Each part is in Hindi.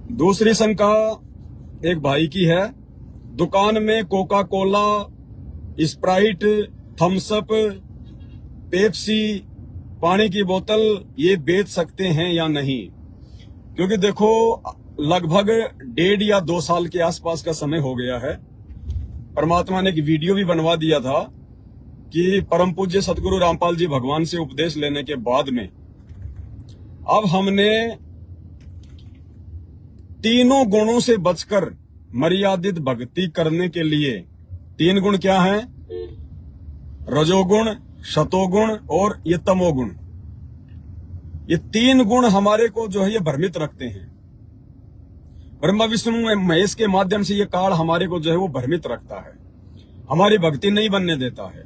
दूसरी शंका एक भाई की है, दुकान में Coca Cola, Sprite, Thums Up, Pepsi, पानी की बोतल ये बेच सकते हैं या नहीं? क्योंकि देखो लगभग 1.5 या 2 साल के आसपास का समय हो गया है। परमात्मा ने एक वीडियो भी बनवा दिया था कि परम पूज्य सतगुरु रामपाल जी भगवान से उपदेश लेने के बाद में अब हमने तीनों गुणों से बचकर मर्यादित भक्ति करने के लिए 3 गुण क्या हैं? रजोगुण, शतोगुण और ये तमोगुण। ये 3 गुण हमारे को जो है ये भ्रमित रखते हैं। ब्रह्मा विष्णु महेश के माध्यम से ये काल हमारे को जो है वो भ्रमित रखता है, हमारी भक्ति नहीं बनने देता है।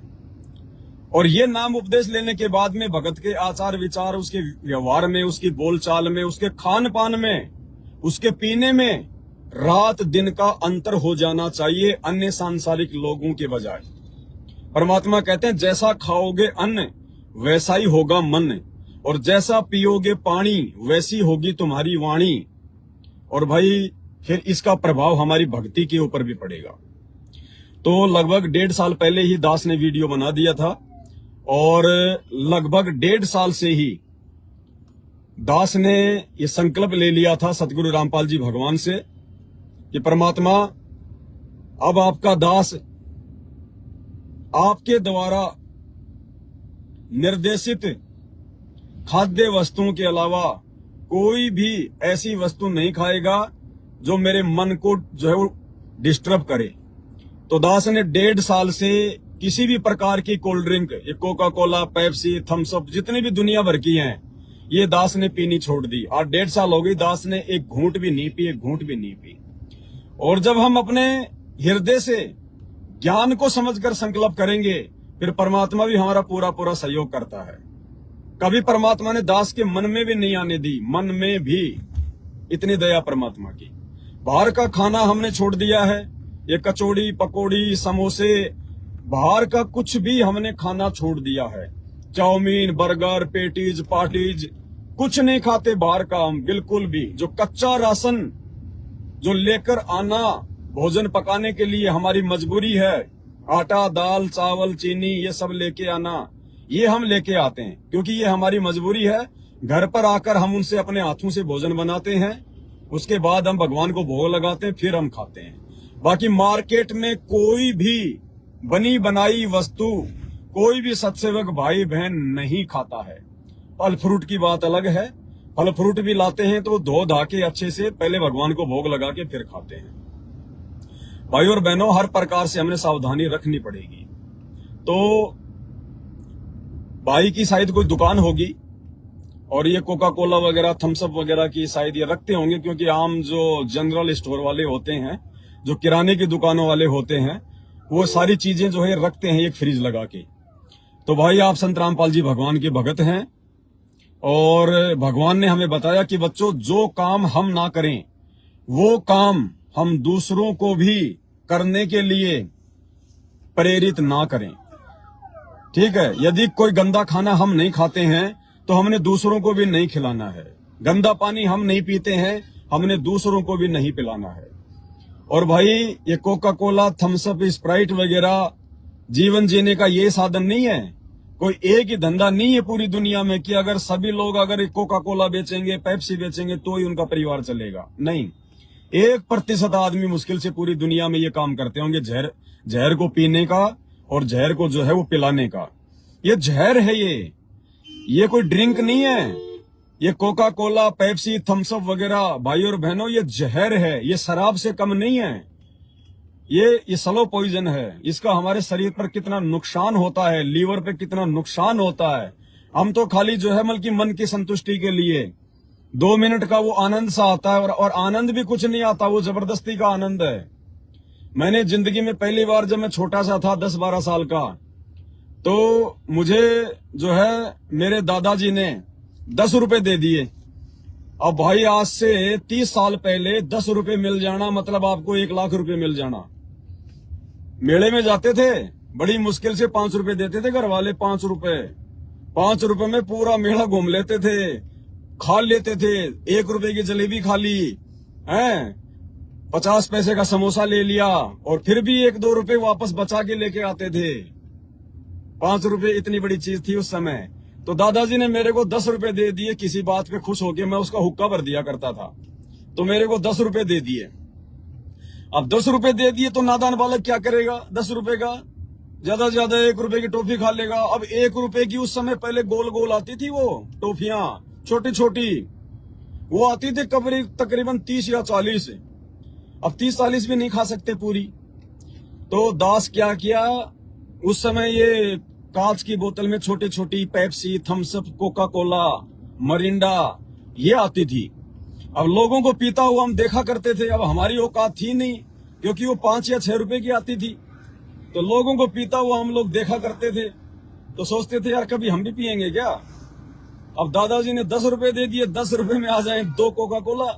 और ये नाम उपदेश लेने के बाद में भगत के आचार विचार, उसके व्यवहार में, उसकी बोलचाल में, उसके खान पान में, उसके पीने में रात दिन का अंतर हो जाना चाहिए अन्य सांसारिक लोगों के बजाय। परमात्मा कहते हैं जैसा खाओगे अन्न वैसा ही होगा मन, और जैसा पियोगे पानी वैसी होगी तुम्हारी वाणी। और भाई फिर इसका प्रभाव हमारी भक्ति के ऊपर भी पड़ेगा। तो लगभग 1.5 साल पहले ही दास ने वीडियो बना दिया था, और लगभग 1.5 साल से ही दास ने ये संकल्प ले लिया था सतगुरु रामपाल जी भगवान से कि परमात्मा अब आपका दास आपके द्वारा निर्देशित खाद्य वस्तुओं के अलावा कोई भी ऐसी वस्तु नहीं खाएगा जो मेरे मन को जो है वो डिस्टर्ब करे। तो दास ने 1.5 साल से किसी भी प्रकार की कोल्ड ड्रिंक, ये Coca Cola, Pepsi, Thums Up, जितनी भी दुनिया भर की हैं, ये दास ने पीनी छोड़ दी। और 1.5 साल हो गई दास ने एक घूंट भी नहीं पी, एक घूंट भी नहीं पी। और जब हम अपने हृदय से ज्ञान को समझकर संकल्प करेंगे फिर परमात्मा भी हमारा पूरा पूरा सहयोग करता है। कभी परमात्मा ने दास के मन में भी नहीं आने दी, मन में भी। इतनी दया परमात्मा की। बाहर का खाना हमने छोड़ दिया है, ये कचौड़ी, पकौड़ी, समोसे, बाहर का कुछ भी हमने खाना छोड़ दिया है। चाउमीन, बर्गर, पेटीज, पार्टीज कुछ नहीं खाते बाहर का हम, बिल्कुल भी। जो कच्चा राशन जो लेकर आना भोजन पकाने के लिए हमारी मजबूरी है, आटा, दाल, चावल, चीनी, ये सब लेके आना, ये हम लेके आते हैं क्योंकि ये हमारी मजबूरी है। घर पर आकर हम उनसे अपने हाथों से भोजन बनाते हैं, उसके बाद हम भगवान को भोग लगाते हैं, फिर हम खाते हैं। बाकी मार्केट में कोई भी बनी बनाई वस्तु कोई भी सत्सेवक भाई बहन नहीं खाता है। फल फ्रूट की बात अलग है, फल फ्रूट भी लाते हैं तो धो धा के अच्छे से पहले भगवान को भोग लगा के फिर खाते हैं। भाई और बहनों, हर प्रकार से हमने सावधानी रखनी पड़ेगी। तो भाई की शायद कोई दुकान होगी और ये कोका कोला वगैरह, थम्स अप वगैरह की शायद ये रखते होंगे, क्योंकि आम जो जनरल स्टोर वाले होते हैं, जो किराने की दुकानों वाले होते हैं, वो सारी चीजें जो है रखते हैं एक फ्रिज लगा के। तो भाई आप संत रामपाल जी भगवान के भगत हैं और भगवान ने हमें बताया कि बच्चों जो काम हम ना करें वो काम हम दूसरों को भी करने के लिए प्रेरित ना करें। ठीक है, यदि कोई गंदा खाना हम नहीं खाते हैं तो हमने दूसरों को भी नहीं खिलाना है। गंदा पानी हम नहीं पीते हैं, हमने दूसरों को भी नहीं पिलाना है। और भाई ये Coca Cola, Thums Up, Sprite वगैरह जीवन जीने का ये साधन नहीं है। कोई एक ही धंधा नहीं है पूरी दुनिया में कि अगर सभी लोग अगर कोका कोला बेचेंगे, पेप्सी बेचेंगे तो ही उनका परिवार चलेगा। नहीं, 1% आदमी मुश्किल से पूरी दुनिया में ये काम करते होंगे, जहर को पीने का और जहर को जो है वो पिलाने का। ये जहर है, ये कोई ड्रिंक नहीं है। ये Coca Cola, Pepsi, Thums Up वगैरह भाई और बहनों ये जहर है, ये शराब से कम नहीं है। ये स्लो पॉइजन है। इसका हमारे शरीर पर कितना नुकसान होता है, लीवर पे कितना नुकसान होता है। हम तो खाली जो है बल्कि मन की संतुष्टि के लिए 2 मिनट का वो आनंद सा आता है, और आनंद भी कुछ नहीं आता, वो जबरदस्ती का आनंद है। मैंने जिंदगी में पहली बार जब मैं छोटा सा था 10-12 साल का, तो मुझे जो है मेरे दादाजी ने 10 रुपए दे दिए। अब भाई आज से 30 साल पहले 10 रुपए मिल जाना मतलब आपको 1 लाख रुपए मिल जाना। मेले में जाते थे, बड़ी मुश्किल से 5 रुपए देते थे घर वाले, 5 रुपए में पूरा मेला घूम लेते थे, खा लेते थे। 1 रुपए की जलेबी खा ली, हैं, 50 पैसे का समोसा ले लिया और फिर भी 1-2 रुपए वापस बचा के लेके आते थे। 5 रुपए इतनी बड़ी चीज थी उस समय। तो दादाजी ने मेरे को 10 रुपए दे दिए किसी बात पे खुश होके, मैं उसका हुक्का भर दिया करता था, तो मेरे को 10 रुपए दे दिए। अब 10 रुपए दे दिए तो नादान बालक क्या करेगा, 10 रुपए का ज्यादा से ज्यादा 1 रुपए की टॉफी खा लेगा। अब 1 रुपए की उस समय पहले गोल गोल आती थी वो टॉफियां, छोटी छोटी, वो आती थी तकरीबन 30 या 40। अब 30-40 भी नहीं खा सकते पूरी। तो दास क्या किया, उस समय ये कांच की बोतल में छोटी छोटी Pepsi, Thums Up, Coca Cola, Mirinda ये आती थी। अब लोगों को पीता हुआ हम देखा करते थे। अब हमारी औकात थी नहीं, क्योंकि वो 5 या 6 रुपए की आती थी। तो लोगों को पीता हुआ हम लोग देखा करते थे, तो सोचते थे यार कभी हम भी पियेंगे क्या। अब दादाजी ने 10 रुपए दे दिए, 10 रुपए में आ जाए 2 कोका कोला।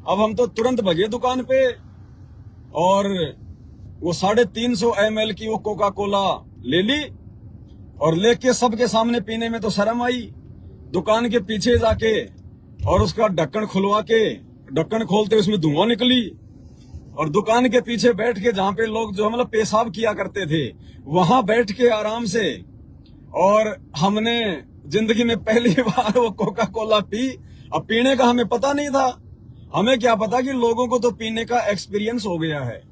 अब हम तो तुरंत भगे दुकान पे और वो 350 ml की वो कोका कोला ले ली और लेके सबके सामने पीने में तो शर्म आई। दुकान के पीछे जाके और उसका ढक्कन खुलवा के, ढक्कन खोलते उसमें धुआं निकली और दुकान के पीछे बैठ के जहां पे लोग जो मतलब पेशाब किया करते थे, वहां बैठ के आराम से, और हमने जिंदगी में पहली बार वो कोका कोला पी। अब पीने का हमें पता नहीं था, हमें क्या पता कि लोगों को तो पीने का एक्सपीरियंस हो गया है।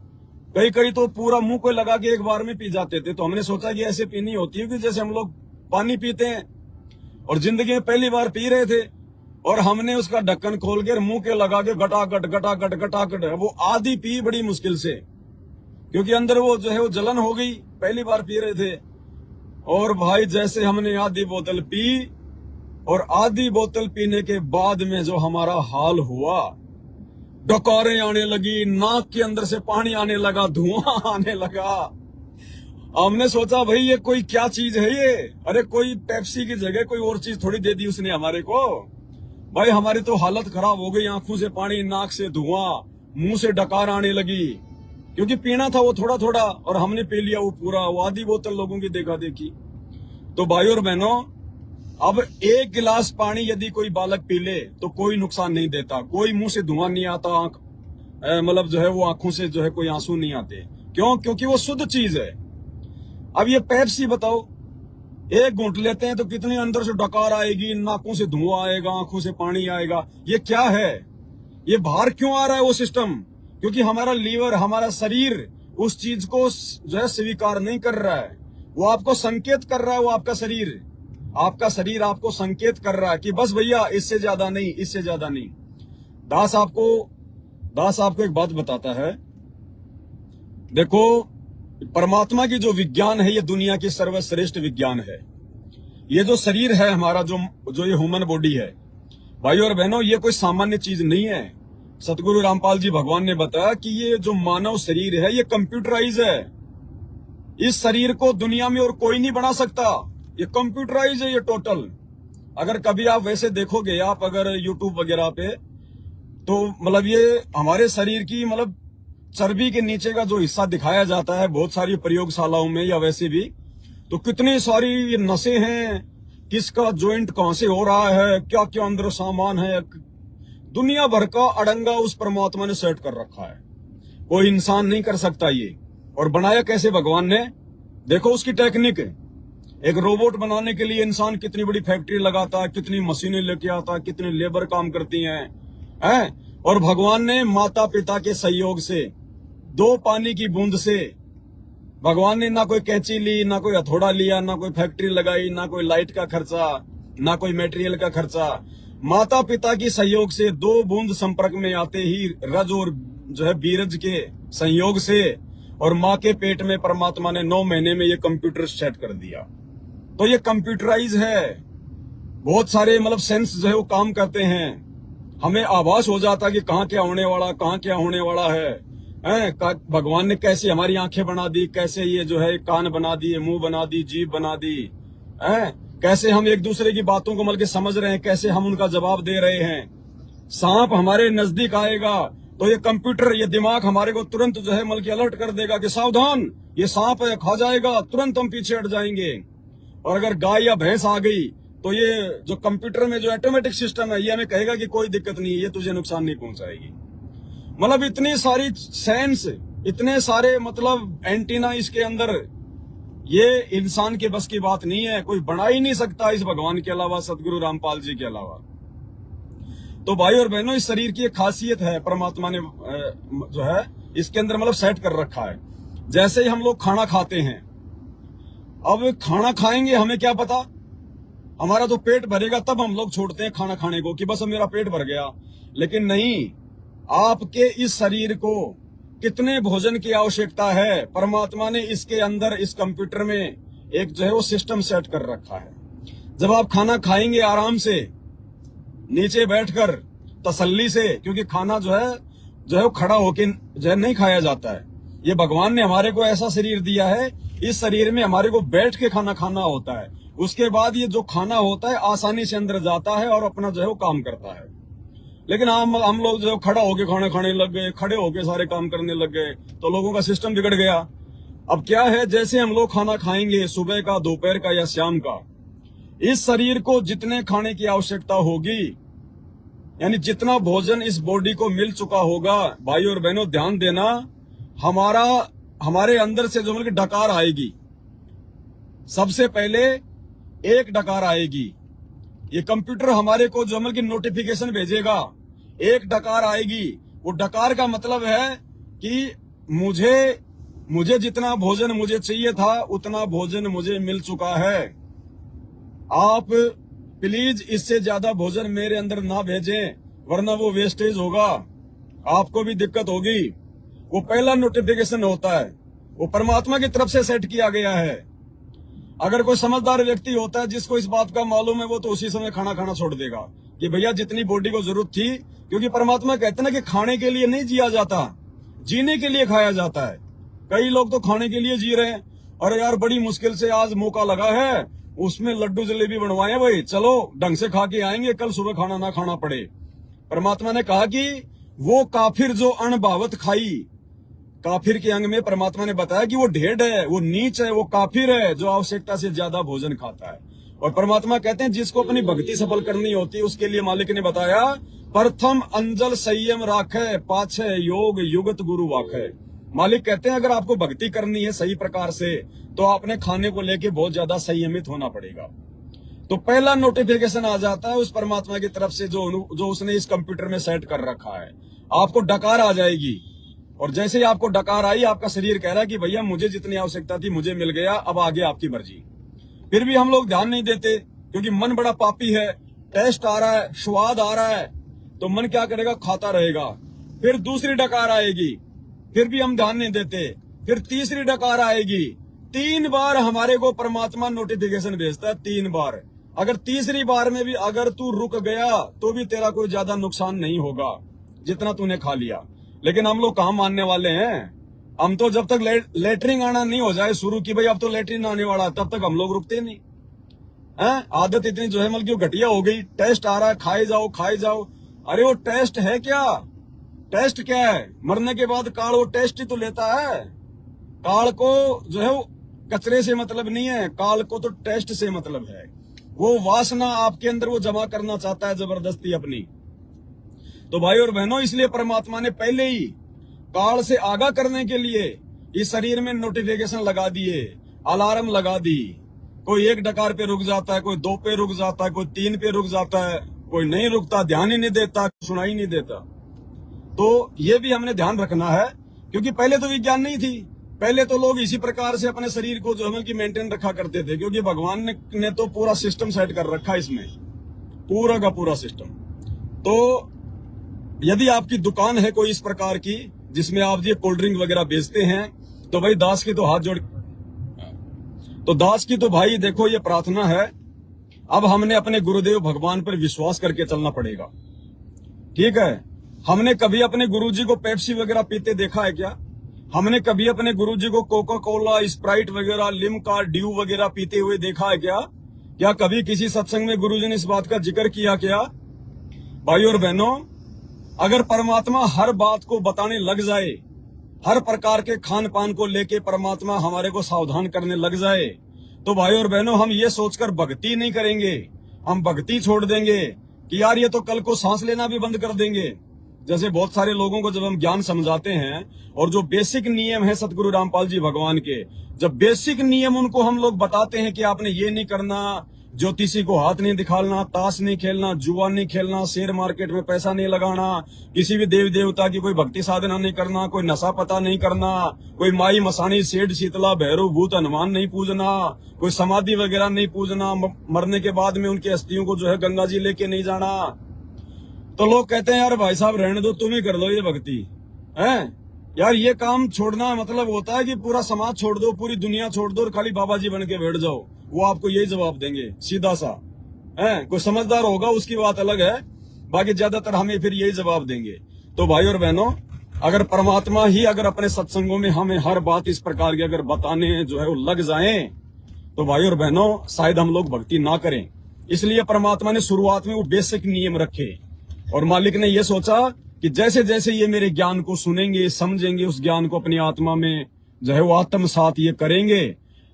कई तो पूरा मुंह को लगा के एक बार में पी जाते थे। तो हमने सोचा कि ऐसे पीनी होती है कि जैसे हम लोग पानी पीते हैं, और जिंदगी में पहली बार पी रहे थे और हमने उसका ढक्कन खोल के मुंह के लगा के गटागट गटागट गटागट वो आधी पी बड़ी मुश्किल से, क्योंकि अंदर वो जो है वो जलन हो गई, पहली बार पी रहे थे। और भाई जैसे हमने आधी बोतल पी, और आधी बोतल पीने के बाद में जो हमारा हाल हुआ, डकारें आने लगी, नाक के अंदर से पानी आने लगा, धुआं आने लगा। हमने सोचा भाई ये कोई क्या चीज है ये, अरे कोई पेप्सी की जगह कोई और चीज थोड़ी दे दी उसने हमारे को। भाई हमारी तो हालत खराब हो गई, आंखों से पानी, नाक से धुआं, मुंह से डकार आने लगी, क्योंकि पीना था वो थोड़ा थोड़ा और हमने पी लिया वो पूरा, वो आधी बोतल लोगों की देखा देखी। तो भाई और बहनों, अब 1 गिलास पानी यदि कोई बालक पी ले तो कोई नुकसान नहीं देता, कोई मुंह से धुआं नहीं आता, आंख मतलब जो है वो आंखों से जो है कोई आंसू नहीं आते। क्यों? क्योंकि वो शुद्ध चीज है। अब ये पेप्सी बताओ, 1 घूंट लेते हैं तो कितनी अंदर से डकार आएगी, नाकों से धुआं आएगा, आंखों से पानी आएगा। ये क्या है? ये बाहर क्यों आ रहा है वो सिस्टम? क्योंकि हमारा लीवर, हमारा शरीर उस चीज को जो है स्वीकार नहीं कर रहा है। वो आपको संकेत कर रहा है, वो आपका शरीर आपको संकेत कर रहा है कि बस भैया इससे ज्यादा नहीं, इससे ज्यादा नहीं। दास आपको एक बात बताता है। देखो, परमात्मा की जो विज्ञान है ये दुनिया की सर्वश्रेष्ठ विज्ञान है। ये जो शरीर है हमारा, जो ये ह्यूमन बॉडी है, भाई और बहनों, ये कोई सामान्य चीज नहीं है। सतगुरु रामपाल जी भगवान ने बताया कि ये जो मानव शरीर है ये कंप्यूटराइज है। इस शरीर को दुनिया में और कोई नहीं बना सकता, ये कंप्यूटराइज है ये टोटल। अगर कभी आप वैसे देखोगे, आप अगर यूट्यूब वगैरह पे, तो मतलब ये हमारे शरीर की मतलब चर्बी के नीचे का जो हिस्सा दिखाया जाता है बहुत सारी प्रयोगशालाओं में या वैसे भी, तो कितनी सारी ये नसें हैं, किसका जॉइंट कहां से हो रहा है, क्या क्या अंदर सामान है, दुनिया भर का अड़ंगा उस परमात्मा ने सेट कर रखा है। कोई इंसान नहीं कर सकता ये। और बनाया कैसे भगवान ने? देखो उसकी टेक्निक। एक रोबोट बनाने के लिए इंसान कितनी बड़ी फैक्ट्री लगाता है, कितनी मशीनें लेके आता है, कितनी लेबर काम करती हैं, और भगवान ने माता पिता के सहयोग से, 2 पानी की बूंद से, भगवान ने ना कोई कैंची ली, ना कोई हथौड़ा लिया, ना कोई फैक्ट्री लगाई, ना कोई लाइट का खर्चा, ना कोई मटेरियल का खर्चा। माता पिता की सहयोग से 2 बूंद संपर्क में आते ही रज और जो है बीरज के संयोग से, और माँ के पेट में परमात्मा ने 9 महीने में ये कंप्यूटर सेट कर दिया। तो ये कंप्यूटराइज है। बहुत सारे मतलब सेंस जो है वो काम करते हैं, हमें आभास हो जाता कि कहाँ क्या होने वाला, कहाँ क्या होने वाला है। भगवान ने कैसे हमारी आंखें बना दी, कैसे ये जो है कान बना दिए, मुंह बना दी, जीभ बना दी, कैसे हम एक दूसरे की बातों को मतलब समझ रहे हैं, कैसे हम उनका जवाब दे रहे हैं। सांप हमारे नजदीक आएगा तो ये कंप्यूटर, ये दिमाग हमारे को तुरंत जो है मतलब अलर्ट कर देगा कि सावधान, ये सांप है, खा जाएगा, तुरंत हम पीछे हट जाएंगे। और अगर गाय या भैंस आ गई तो ये जो कंप्यूटर में जो ऑटोमेटिक सिस्टम है ये हमें कहेगा कि कोई दिक्कत नहीं है, ये तुझे नुकसान नहीं पहुंचाएगी। मतलब इतनी सारी सेंस, इतने सारे मतलब एंटीना इसके अंदर, ये इंसान के बस की बात नहीं है। कोई बना ही नहीं सकता इस भगवान के अलावा, सदगुरु रामपाल जी के अलावा। तो भाई और बहनों, इस शरीर की एक खासियत है, परमात्मा ने जो है इसके अंदर मतलब सेट कर रखा है। जैसे ही हम लोग खाना खाते हैं, अब खाना खाएंगे, हमें क्या पता, हमारा तो पेट भरेगा तब हम लोग छोड़ते हैं खाना खाने को कि बस अब मेरा पेट भर गया। लेकिन नहीं, आपके इस शरीर को कितने भोजन की आवश्यकता है, परमात्मा ने इसके अंदर इस कंप्यूटर में एक जो है वो सिस्टम सेट कर रखा है। जब आप खाना खाएंगे आराम से, नीचे बैठकर तसल्ली से, क्योंकि खाना जो है वो खड़ा होके जो है नहीं खाया जाता है। ये भगवान ने हमारे को ऐसा शरीर दिया है, इस शरीर में हमारे को बैठ के खाना खाना होता है। उसके बाद ये जो खाना होता है आसानी से अंदर जाता है और अपना जो है वो काम करता है। लेकिन हम लोग जो खड़ा होके खाना खाने लग गए, खड़े होके सारे काम करने लग गए, तो लोगों का सिस्टम बिगड़ गया। अब क्या है, जैसे हम लोग खाना खाएंगे सुबह का, दोपहर का या शाम का, इस शरीर को जितने खाने की आवश्यकता होगी, यानी जितना भोजन इस बॉडी को मिल चुका होगा, भाई और बहनों ध्यान देना, हमारे अंदर से जो मतलब डकार आएगी, सबसे पहले एक डकार आएगी। ये कंप्यूटर हमारे को जो मतलब की नोटिफिकेशन भेजेगा, एक डकार आएगी। वो डकार का मतलब है कि मुझे जितना भोजन मुझे चाहिए था उतना भोजन मुझे मिल चुका है। आप प्लीज इससे ज्यादा भोजन मेरे अंदर ना भेजें, वरना वो वेस्टेज होगा, आपको भी दिक्कत होगी। वो पहला नोटिफिकेशन होता है, वो परमात्मा की तरफ से सेट किया गया है। अगर कोई समझदार व्यक्ति होता है जिसको इस बात का मालूम है, वो तो उसी समय खाना खाना छोड़ देगा कि भैया जितनी बॉडी को जरूरत थी, क्योंकि परमात्मा कहते हैं ना कि खाने के लिए नहीं जिया जाता, जीने के लिए खाया जाता है। कई लोग तो खाने के लिए जी रहे हैं, अरे यार बड़ी मुश्किल से आज मौका लगा है, उसमें लड्डू जलेबी बनवाए भाई, चलो ढंग से खा के आएंगे, कल सुबह खाना ना खाना पड़े। परमात्मा ने कहा कि वो काफिर जो अणभावत खाई, काफिर के अंग में परमात्मा ने बताया कि वो ढेड है, वो नीच है, वो काफिर है जो आवश्यकता से ज्यादा भोजन खाता है। और परमात्मा कहते हैं जिसको अपनी भक्ति सफल करनी होती है, उसके लिए मालिक ने बताया, प्रथम अंजल संयम राखे, पाछे योग युगत गुरु वाखे। मालिक कहते हैं अगर आपको भक्ति करनी है सही प्रकार से, तो आपने खाने को लेके बहुत ज्यादा संयमित होना पड़ेगा। तो पहला नोटिफिकेशन आ जाता है उस परमात्मा की तरफ से जो उसने इस कंप्यूटर में सेट कर रखा है। आपको डकार आ जाएगी, और जैसे ही आपको डकार आई, आपका शरीर कह रहा है कि भैया मुझे जितनी आवश्यकता थी मुझे मिल गया, अब आगे आपकी मर्जी। फिर भी हम लोग ध्यान नहीं देते, क्योंकि मन बड़ा पापी है। टेस्ट आ रहा है, स्वाद आ रहा है, तो मन क्या करेगा, खाता रहेगा। फिर दूसरी डकार आएगी, फिर भी हम ध्यान नहीं देते। फिर तीसरी डकार आएगी, 3 बार हमारे को परमात्मा नोटिफिकेशन भेजता है, 3 बार। अगर तीसरी बार में भी अगर तू रुक गया तो भी तेरा कोई ज्यादा नुकसान नहीं होगा जितना तूने खा लिया। लेकिन हम लोग कहाँ मानने वाले हैं, हम तो जब तक लेटरिन आना नहीं हो जाए शुरू की, भाई अब तो लेटरिन आने वाला, तब तक हम लोग रुकते नहीं हैं। आदत इतनी जो है मतलब घटिया हो गई, टेस्ट आ रहा है, खाए जाओ खाए जाओ। अरे वो टेस्ट है क्या, टेस्ट क्या है, मरने के बाद काल वो टेस्ट ही तो लेता है। काल को जो है वो कचरे से मतलब नहीं है, काल को तो टेस्ट से मतलब है। वो वासना आपके अंदर वो जमा करना चाहता है जबरदस्ती अपनी। तो भाई और बहनों, इसलिए परमात्मा ने पहले ही काल से आगाह करने के लिए इस शरीर में नोटिफिकेशन लगा दिए, अलार्म लगा दी। कोई 1 डकार पे रुक जाता है, कोई 2 पे रुक जाता है, कोई 3 पे रुक जाता है, कोई नहीं रुकता, ध्यान ही नहीं देता, सुनाई नहीं देता। तो ये भी हमने ध्यान रखना है, क्योंकि पहले तो विज्ञान नहीं थी। पहले तो लोग इसी प्रकार से अपने शरीर को जो है कि मेंटेन रखा करते थे, क्योंकि भगवान ने तो पूरा सिस्टम सेट कर रखा है इसमें, पूरा का पूरा सिस्टम। तो यदि आपकी दुकान है कोई इस प्रकार की जिसमें आप ये कोल्ड ड्रिंक वगैरह बेचते हैं, तो भाई दास की तो हाथ जोड़, तो दास की तो भाई देखो ये प्रार्थना है, अब हमने अपने गुरुदेव भगवान पर विश्वास करके चलना पड़ेगा। ठीक है, हमने कभी अपने गुरुजी को पेप्सी वगैरह पीते देखा है क्या? हमने कभी अपने गुरुजी को कोका कोला, स्प्राइट वगैरह, लिम्का, ड्यू वगैरह पीते हुए देखा है क्या? क्या कभी किसी सत्संग में गुरुजी ने इस बात का जिक्र किया क्या? भाई और बहनों, अगर परमात्मा हर बात को बताने लग जाए, हर प्रकार के खान पान को लेके परमात्मा हमारे को सावधान करने लग जाए, तो भाई और बहनों हम ये सोचकर भक्ति नहीं करेंगे, हम भक्ति छोड़ देंगे कि यार ये तो कल को सांस लेना भी बंद कर देंगे। जैसे बहुत सारे लोगों को जब हम ज्ञान समझाते हैं और जो बेसिक नियम है सतगुरु रामपाल जी भगवान के, जब बेसिक नियम उनको हम लोग बताते हैं कि आपने ये नहीं करना, ज्योतिषी को हाथ नहीं दिखाना, ताश नहीं खेलना, जुआ नहीं खेलना, शेयर मार्केट में पैसा नहीं लगाना, किसी भी देवी देवता की कोई भक्ति साधना नहीं करना, कोई नशा पता नहीं करना, कोई माई मसानी सेठ शीतला भैरव भूत हनुमान नहीं पूजना, कोई समाधि वगैरह नहीं पूजना, मरने के बाद में उनकी अस्थियों को जो है गंगा जी लेके नहीं जाना। तो लोग कहते हैं यार भाई साहब रहने दो, तुम ही कर लो ये भक्ति है यार। ये काम छोड़ना मतलब होता है कि पूरा समाज छोड़ दो, पूरी दुनिया छोड़ दो और खाली बाबा जी बन के बैठ जाओ। वो आपको यही जवाब देंगे सीधा सा है। कोई समझदार होगा उसकी बात अलग है, बाकी ज्यादातर हमें फिर यही जवाब देंगे। तो भाई और बहनों, अगर परमात्मा ही अगर अपने सत्संगों में हमें हर बात इस प्रकार की अगर बताने जो है वो लग जाए, तो भाई और बहनों शायद हम लोग भक्ति ना करें। इसलिए परमात्मा ने शुरुआत में वो बेसिक नियम रखे और मालिक ने ये सोचा कि जैसे जैसे ये मेरे ज्ञान को सुनेंगे, समझेंगे, उस ज्ञान को अपनी आत्मा में जो है वो आत्मसात ये करेंगे,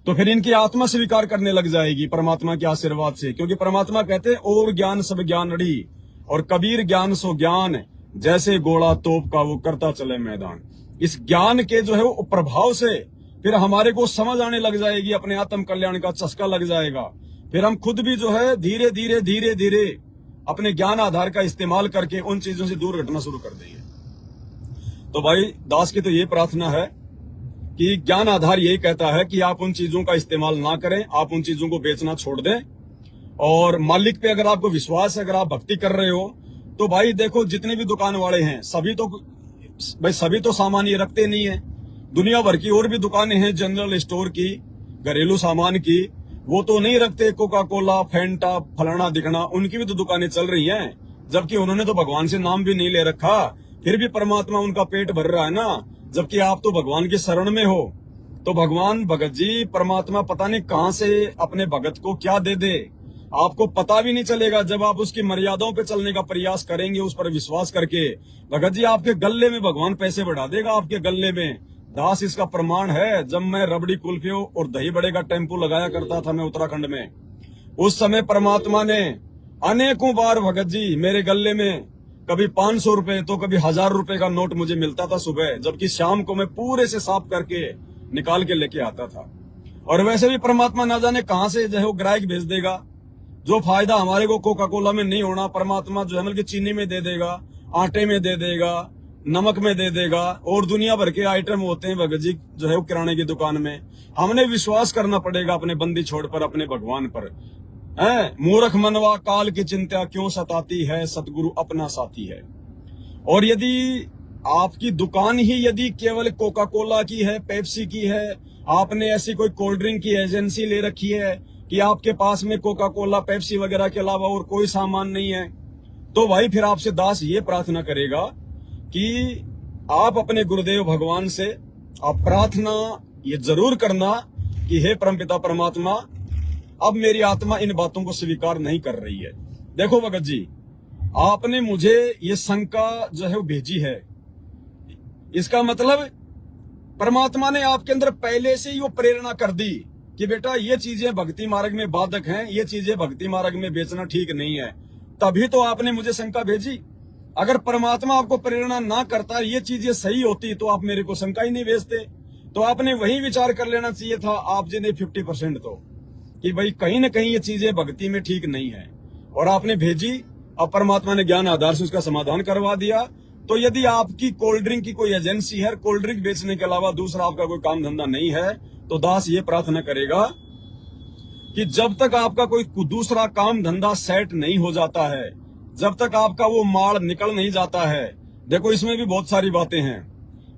तो फिर इनकी आत्मा स्वीकार करने लग जाएगी परमात्मा के आशीर्वाद से। क्योंकि परमात्मा कहते हैं और ज्ञान सब ज्ञान अड़ी और कबीर ज्ञान सो ज्ञान, जैसे गोला तोप का वो करता चले मैदान। इस ज्ञान के जो है वो प्रभाव से फिर हमारे को समझ आने लग जाएगी, अपने आत्म कल्याण का चस्का लग जाएगा। फिर हम खुद भी जो है धीरे धीरे धीरे धीरे अपने ज्ञान आधार का इस्तेमाल करके उन चीजों से दूर हटना शुरू कर देंगे। तो भाई दास की तो ये प्रार्थना है कि ज्ञान आधार यही कहता है कि आप उन चीजों का इस्तेमाल ना करें, आप उन चीजों को बेचना छोड़ दें और मालिक पे अगर आपको विश्वास है, अगर आप भक्ति कर रहे हो, तो भाई देखो जितने भी दुकान वाले हैं सभी तो सामान ये रखते नहीं है। दुनिया भर की और भी दुकानें हैं जनरल स्टोर की, घरेलू सामान की, वो तो नहीं रखते कोका कोला, फैंटा, फलाना दिखना, उनकी भी तो दुकानें चल रही हैं, जबकि उन्होंने तो भगवान से नाम भी नहीं ले रखा, फिर भी परमात्मा उनका पेट भर रहा है ना। जबकि आप तो भगवान के शरण में हो। तो भगवान भगत जी परमात्मा पता नहीं कहां से अपने भगत को क्या दे दे, आपको पता भी नहीं चलेगा। जब आप उसकी मर्यादाओं पे चलने का प्रयास करेंगे, उस पर विश्वास करके, भगत जी आपके गले में भगवान पैसे बढ़ा देगा, आपके गले में। दास इसका प्रमाण है। जब मैं रबड़ी कुल्फियों और दही बड़े का टेम्पो लगाया करता था मैं उत्तराखंड में, उस समय परमात्मा ने अनेकों बार भगत जी मेरे गले में कभी 500 रुपए तो कभी 1000 रुपए का नोट मुझे मिलता था सुबह, जबकि शाम को मैं पूरे से साफ करके निकाल के लेके आता था। और वैसे भी परमात्मा ना जाने कहां से जो है वो ग्राहक भेज देगा। जो फायदा हमारे को कोका कोला में नहीं होना, परमात्मा जो है मतलब चीनी में दे देगा, आटे में दे देगा, नमक में दे देगा, और दुनिया भर के आइटम होते हैं भगत जी जो है वो किराने की दुकान में। हमने विश्वास करना पड़ेगा अपने बंदी छोड़ पर, अपने भगवान पर। मूर्ख मनवा काल की चिंता क्यों सताती है, सतगुरु अपना साथी है। और यदि आपकी दुकान ही यदि केवल कोका कोला की है, पेप्सी की है, आपने ऐसी कोई कोल्ड ड्रिंक की एजेंसी ले रखी है कि आपके पास में कोका कोला, पेप्सी वगैरह के अलावा और कोई सामान नहीं है, तो भाई फिर आपसे दास ये प्रार्थना करेगा कि आप अपने गुरुदेव भगवान से आप प्रार्थना ये जरूर करना कि हे परमपिता परमात्मा, अब मेरी आत्मा इन बातों को स्वीकार नहीं कर रही है। देखो भगत जी, आपने मुझे ये शंका जो है वो भेजी है, इसका मतलब परमात्मा ने आपके अंदर पहले से ही वो प्रेरणा कर दी कि बेटा ये चीजें भक्ति मार्ग में बाधक हैं, ये चीजें भक्ति मार्ग में बेचना ठीक नहीं है। तभी तो आपने मुझे शंका भेजी। अगर परमात्मा आपको प्रेरणा ना करता, ये चीजें सही होती, तो आप मेरे को शंका ही नहीं भेजते। तो आपने वही विचार कर लेना चाहिए था आप जी ने 50% तो, कि भाई कहीं ना कहीं ये चीजें भक्ति में ठीक नहीं है, और आपने भेजी। अब परमात्मा ने ज्ञान आधार से उसका समाधान करवा दिया। तो यदि आपकी कोल्ड ड्रिंक की कोई एजेंसी है, कोल्ड ड्रिंक बेचने के अलावा दूसरा आपका कोई काम धंधा नहीं है, तो दास ये प्रार्थना करेगा कि जब तक आपका कोई दूसरा काम धंधा सेट नहीं हो जाता है, जब तक आपका वो माल निकल नहीं जाता है। देखो इसमें भी बहुत सारी बातें हैं।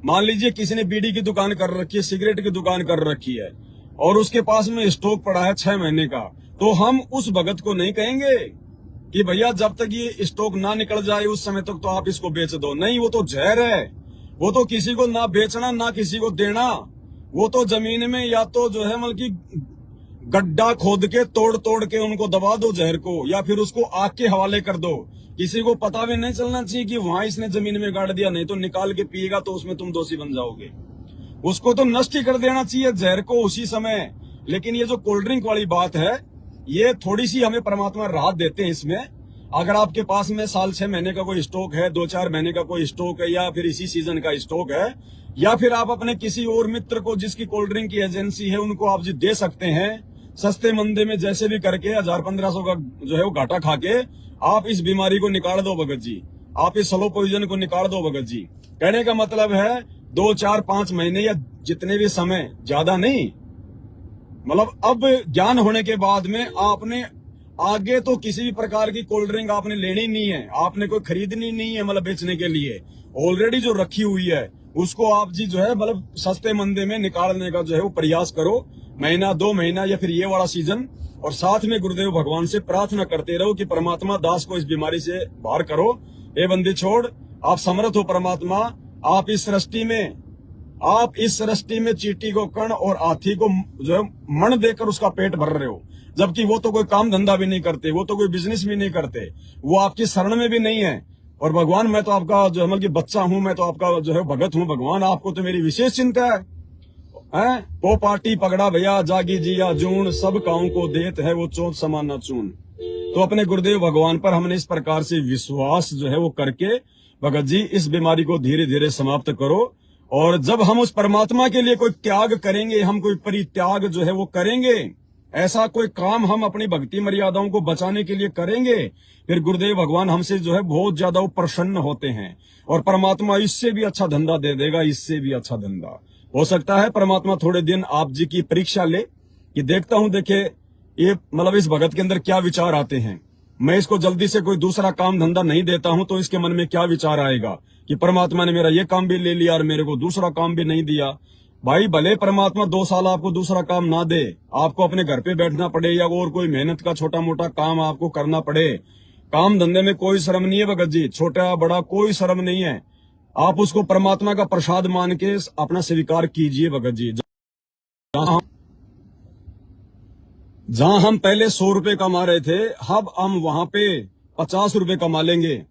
मान लीजिए किसी ने बीड़ी की दुकान कर रखी है, सिगरेट की दुकान कर रखी है, और उसके पास में स्टॉक पड़ा है 6 महीने का, तो हम उस भगत को नहीं कहेंगे कि भैया जब तक ये स्टॉक ना निकल जाए उस समय तक तो आप इसको बेच दो। नहीं, वो तो जहर है। वो तो किसी को ना बेचना ना किसी को देना, वो तो जमीन में या तो जो है मतलब की गड्ढा खोद के तोड़ तोड़ के उनको दबा दो जहर को, या फिर उसको आग के हवाले कर दो। किसी को पता भी नहीं चलना चाहिए कि वहां इसने जमीन में गाड़ दिया, नहीं तो निकाल के पिएगा तो उसमें तुम दोषी बन जाओगे। उसको तो नष्ट ही कर देना चाहिए जहर को उसी समय। लेकिन ये जो कोल्ड ड्रिंक वाली बात है, ये थोड़ी सी हमें परमात्मा राहत देते हैं इसमें। अगर आपके पास में साल 6 महीने का कोई स्टॉक है, 2-4 महीने का कोई स्टॉक है, या फिर इसी सीजन का स्टॉक है, या फिर आप अपने किसी और मित्र को जिसकी कोल्ड ड्रिंक की एजेंसी है उनको आप जी दे सकते हैं सस्ते मंदे में, जैसे भी करके 1000-1500 का जो है वो घाटा खा के आप इस बीमारी को निकाल दो भगत जी, आप इस स्लो पॉइजन को निकाल दो भगत जी। कहने का मतलब है 2-4-5 महीने या जितने भी समय, ज्यादा नहीं, मतलब अब ज्ञान होने के बाद में आपने आगे तो किसी भी प्रकार की कोल्ड ड्रिंक आपने लेनी नहीं है, आपने कोई खरीदनी नहीं है, मतलब बेचने के लिए ऑलरेडी जो रखी हुई है उसको आप जी जो है मतलब सस्ते मंदे में निकालने का जो है वो प्रयास करो, महीना 2 महीना या फिर ये वाला सीजन। और साथ में गुरुदेव भगवान से प्रार्थना करते रहो कि परमात्मा दास को इस बीमारी से बाहर करो। ए बंदी छोड़, आप समर्थ हो परमात्मा, आप इस सृष्टि में चींटी को कण और हाथी को जो है मण देकर उसका पेट भर रहे हो, जबकि वो तो कोई काम धंधा भी नहीं करते, वो तो कोई बिजनेस भी नहीं करते, वो आपकी शरण में भी नहीं है। और भगवान मैं तो आपका जो है मतलब कि बच्चा हूं, मैं तो आपका जो है भगत हूं, भगवान आपको तो मेरी विशेष चिंता है। वो पार्टी पगड़ा भैया जागी जिया जून, सब काऊ को देत है वो चोट समाना चून। तो अपने गुरुदेव भगवान पर हमने इस प्रकार से विश्वास जो है वो करके भगत जी इस बीमारी को धीरे धीरे समाप्त करो। और जब हम उस परमात्मा के लिए कोई त्याग करेंगे, हम कोई परित्याग जो है वो करेंगे, ऐसा कोई काम हम अपनी भक्ति मर्यादाओं को बचाने के लिए करेंगे, फिर गुरुदेव भगवान हमसे जो है बहुत ज्यादा वो प्रसन्न होते हैं और परमात्मा इससे भी अच्छा धंधा दे देगा, इससे भी अच्छा धंधा। हो सकता है परमात्मा थोड़े दिन आप जी की परीक्षा ले कि देखता हूं, देखे ये मतलब इस भगत के अंदर क्या विचार आते हैं। मैं इसको जल्दी से कोई दूसरा काम धंधा नहीं देता हूं तो इसके मन में क्या विचार आएगा कि परमात्मा ने मेरा ये काम भी ले लिया और मेरे को दूसरा काम भी नहीं दिया। भाई भले परमात्मा 2 साल आपको दूसरा काम ना दे, आपको अपने घर पे बैठना पड़े या और कोई मेहनत का छोटा मोटा काम आपको करना पड़े, काम धंधे में कोई शर्म नहीं है भगत जी, छोटा बड़ा कोई शर्म नहीं है। आप उसको परमात्मा का प्रसाद मान के अपना स्वीकार कीजिए भगत जी। जहां हम पहले 100 रुपए कमा रहे थे, अब हम वहां पे 50 रुपए कमा लेंगे,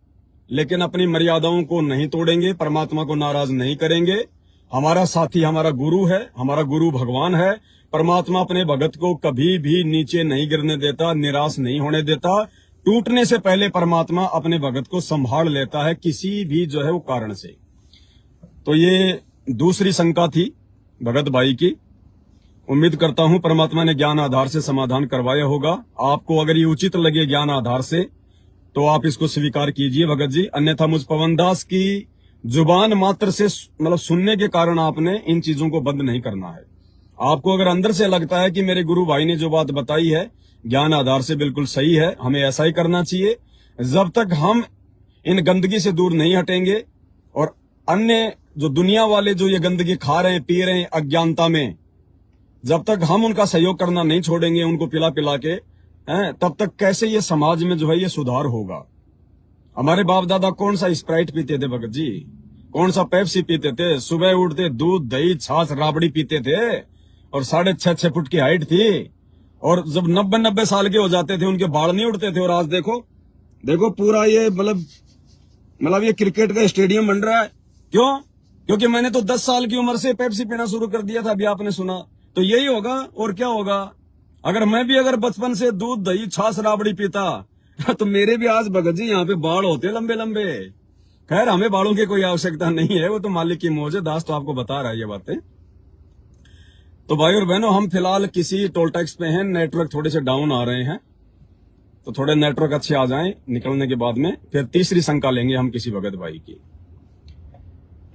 लेकिन अपनी मर्यादाओं को नहीं तोड़ेंगे, परमात्मा को नाराज नहीं करेंगे। हमारा साथी हमारा गुरु है, हमारा गुरु भगवान है। परमात्मा अपने भगत को कभी भी नीचे नहीं गिरने देता, निराश नहीं होने देता। टूटने से पहले परमात्मा अपने भगत को संभाल लेता है किसी भी जो है वो कारण से। तो ये दूसरी शंका थी भगत भाई की। उम्मीद करता हूं परमात्मा ने ज्ञान आधार से समाधान करवाया होगा। आपको अगर ये उचित लगे ज्ञान आधार से तो आप इसको स्वीकार कीजिए भगत जी, अन्यथा मुझ पवन दास की जुबान मात्र से मतलब सुनने के कारण आपने इन चीजों को बंद नहीं करना है। आपको अगर अंदर से लगता है कि मेरे गुरु भाई ने जो बात बताई है ज्ञान आधार से बिल्कुल सही है, हमें ऐसा ही करना चाहिए। जब तक हम इन गंदगी से दूर नहीं हटेंगे और अन्य जो दुनिया वाले जो ये गंदगी खा रहे हैं, पी रहे हैं अज्ञानता में, जब तक हम उनका सहयोग करना नहीं छोड़ेंगे, उनको पिला पिला के तब तक कैसे ये समाज में जो है ये सुधार होगा। हमारे बाप दादा कौन सा स्प्राइट पीते थे भगत जी, कौन सा पेप्सी पीते थे, सुबह उठते दूध दही छाछ राबड़ी पीते थे और 6.5 फुट की हाइट थी, और जब 90 साल के हो जाते थे उनके बाल नहीं उठते थे। और आज देखो पूरा ये मतलब ये क्रिकेट का स्टेडियम बन रहा है। क्यों? क्योंकि मैंने तो 10 साल की उम्र से पेप्सी पीना शुरू कर दिया था, अभी आपने सुना। तो यही होगा और क्या होगा। अगर मैं भी अगर बचपन से दूध दही छाछ राबड़ी पीता तो मेरे भी आज भगत जी यहाँ पे बाल होते लंबे लंबे। खैर हमें बालों की कोई आवश्यकता नहीं है, वो तो मालिक की मौज है। दास तो आपको बता रहा है ये बातें। तो भाई और बहनों, हम फिलहाल किसी टोल टैक्स पे हैं, नेटवर्क थोड़े से डाउन आ रहे हैं, तो थोड़े नेटवर्क अच्छे आ जाएं निकलने के बाद में फिर तीसरी शंका लेंगे हम किसी भगत भाई की,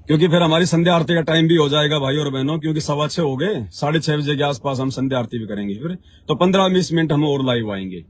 क्योंकि फिर हमारी संध्या आरती का टाइम भी हो जाएगा भाई और बहनों, क्योंकि 6:15 हो गए, 6:30 बजे के आसपास हम संध्या आरती भी करेंगे फिर। तो 15-20 मिनट हम और लाइव आएंगे।